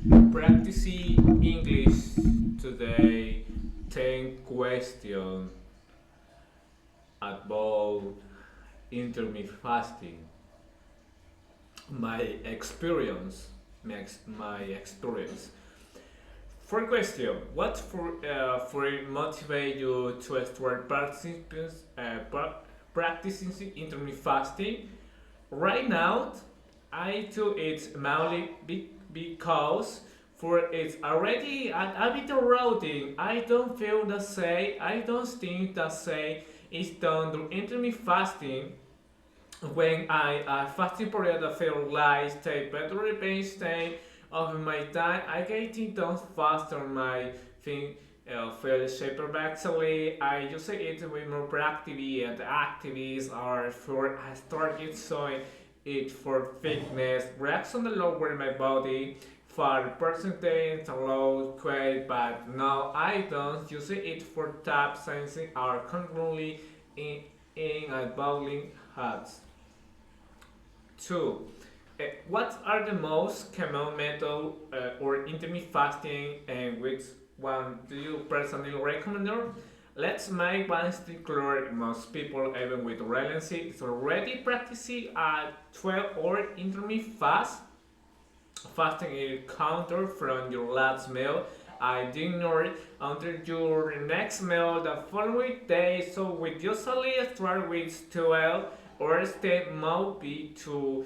Practicing English today. 10 questions about intermittent fasting. My experience. My experience. First question: What for motivate you to start practicing intermittent fasting? Right now, I do it mainly because for it's already a bit eroding. I don't feel the same. I don't think the same is done to intermittent fasting. When I fasting period, I feel like stay better based stay of my time. I get it done faster. My thing feel shaper actually. I use it with more productivity and activities are for I started so it for fitness reaction to lower my body for percentage low weight, but now I don't use it for tap sensing are currently in a bowling hats. Two, what are the most common method or intermittent fasting and which one do you personally recommend? Let's make one thing clear. Most people, even with relevancy, is already practicing a 12-hour intermittent fast. Fasting is counter from your last meal I dinner until your next meal the following day. So we usually start with 12 or stay maybe to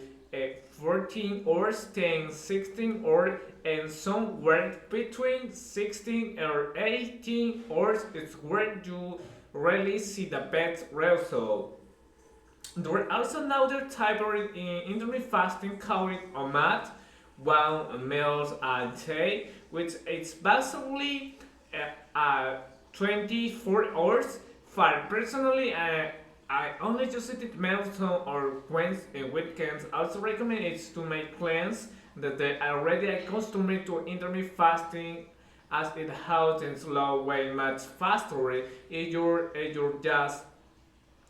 14 or 10, 16 or and somewhere between 16 or 18 hours is where you really see the best result. There are also another type of intermittent fasting called OMAD, 1 meals a day, which is basically 24 hours. For personally, I only use it milestone or weekends. Also recommend it to make plans that they are already accustomed to intermittent fasting as it helps in slow way much faster if you're just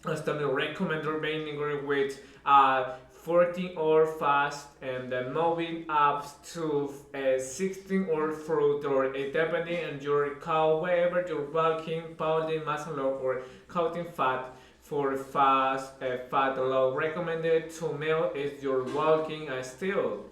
Standard recommend remaining with 14-hour fast and then moving up to 16 hour fruit or depending on your cow wherever you're walking, pounding muscle or coating fat. For fast fat low recommended to meal is your walking still.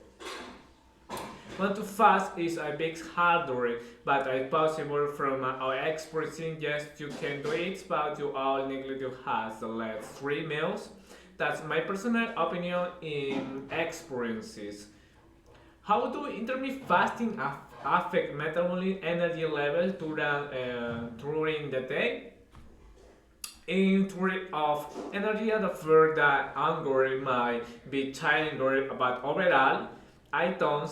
Want to fast is a bit harder, but it's possible from our experts. Yes, you can do it, but you all need to have the last 3 meals. That's my personal opinion in experiences. How do intermittent fasting affect metabolic energy level during the day? In terms of energy, the further that hunger might be challenging, but overall, I don't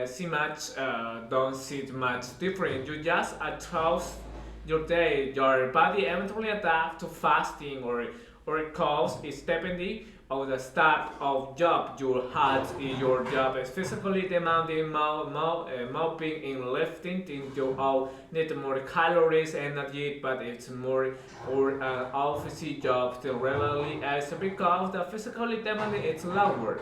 see much different. You just adjust your day. Your body eventually adapt to fasting or cause is depending on the type of job you had in your job. Is physically demanding, mopping and lifting things you all need more calories, energy, but it's more or office job still relatively as because the physically demanding is lower.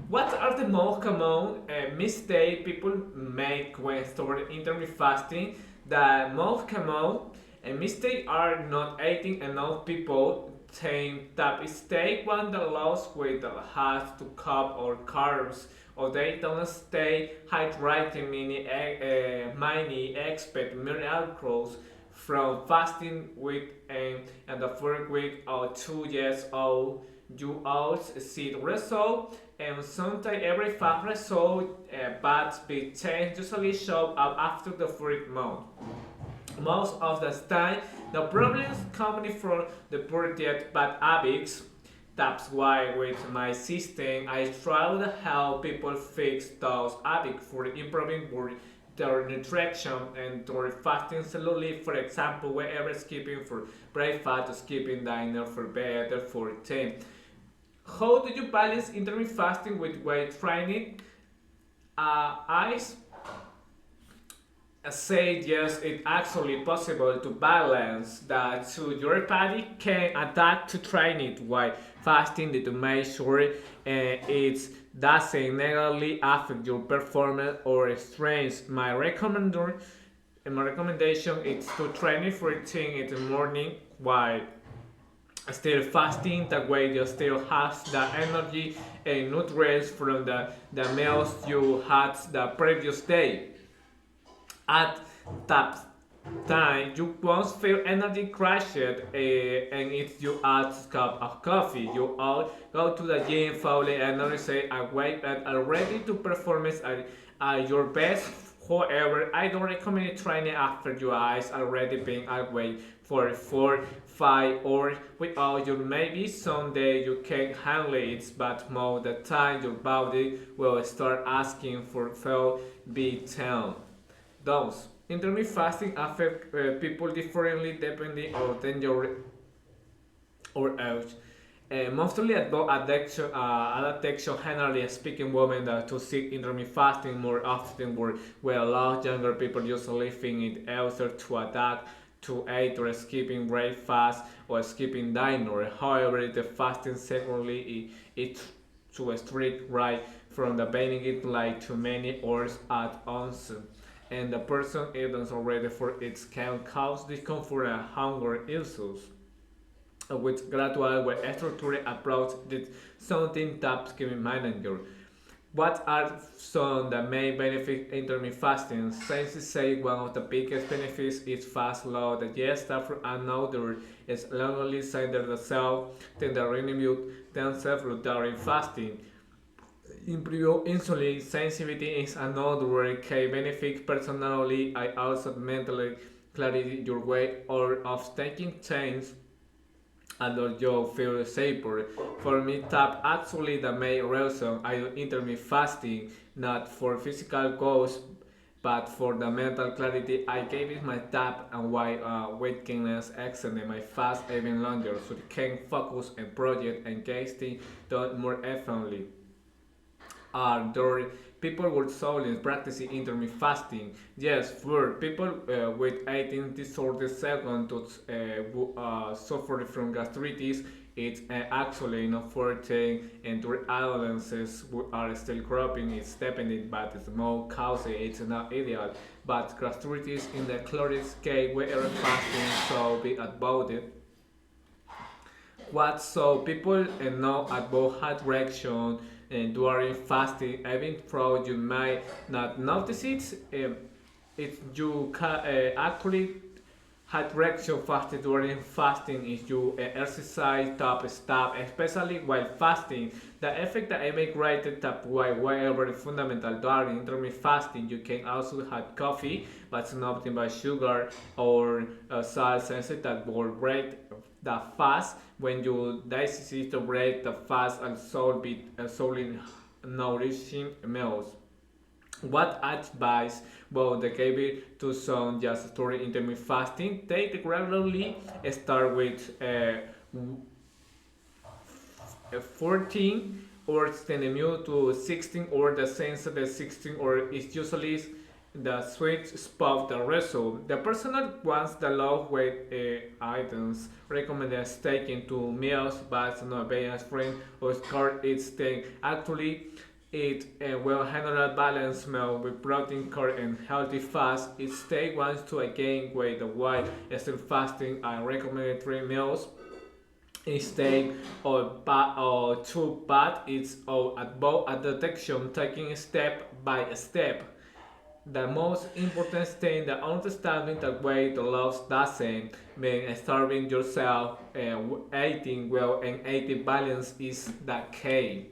What are the most common mistakes people make when starting intermittent fasting? The most common mistakes are not eating enough. People think that mistake when the loss weight has to cup or carbs or they don't stay hydrated many expect miracles from fasting with and the first week or 2 years old you also see the result and sometimes every fast result but the change usually show up after the first month. Most of the time, the problems come from the poor diet bad habits. That's why with my system, I try to help people fix those habits for improving their nutrition and their fasting slowly. For example, wherever skipping for breakfast, skipping dinner for bed, for tea. How do you balance intermittent fasting with weight training? I say yes, it's actually possible to balance that so your body can adapt to train it while fasting to make sure it doesn't negatively affect your performance or strength. My recommendation is to train it first thing in the morning while still fasting. That way you still have the energy and nutrients from the meals you had the previous day. At that time, you won't feel energy crashed, and if you add a cup of coffee, you all go to the gym fully energy awake and are ready to perform at your best. However, I don't recommend training after your eyes already being awake for 4 5 hours without you. Maybe someday you can handle it, but most of the time your body will start asking for full B10. Those intermittent fasting affect people differently depending on danger or age. Mostly addiction, generally speaking, women that to seek intermittent fasting more often were allowed younger people usually think it easier to adapt to eat or skipping breakfast or skipping dinner. However, the fasting secondly it's too strict right from the beginning like too many hours at once. And the person eats already for it can cause discomfort and hunger issues. With gradual with structured approach that something taps can manager. What are some of the main benefits intermittent fasting? Scientists say one of the biggest benefits is fast low digester for another is longly center the cell, then the renewed themselves during fasting. Improve insulin sensitivity is another key benefit. Personally, I also mentally clarity your way or of taking change and you feel safer. For me, tap actually the main reason I do intermittent fasting, not for physical goals, but for the mental clarity. I gave it my tap and why weight gainers extended my fast even longer so I can focus on project and getting done more efficiently are there people with solely practicing intermittent fasting. Yes, for people with eating disorders, second to suffer from gastritis, it's actually not for thing, and their adolescents are still growing. It's dependent, but it's more causes. It's not ideal. But gastritis in the chloride case, where fasting so be about it. What so people know about heart reaction during fasting, even though you might not notice it, if you actually heart reaction fasting during fasting is you exercise top stop, especially while fasting. The effect that I make greater tap while wherever fundamental during intermittent fasting. You can also have coffee, but it's nothing but sugar or salt sensitive that will break the fast when you decide to break the fast and solely nourishing meals. What advice would they give to some just starting intermittent fasting? Take it regularly. Start with 14 or 10 ml to 16 or the sense of the 16 or is usually the sweet spot the result. The person that wants the low weight items recommended taking 2 meals but not being as friend or start its thing. Actually, it will handle a balanced meal with protein, carb, and healthy fats. It stay wants to gain weight while still fasting. I recommend 3 meals instead or two, but it's all about a detection, taking step by step. The most important thing, the understanding that weight loss doesn't mean starving yourself, eating well and eating balance is the key.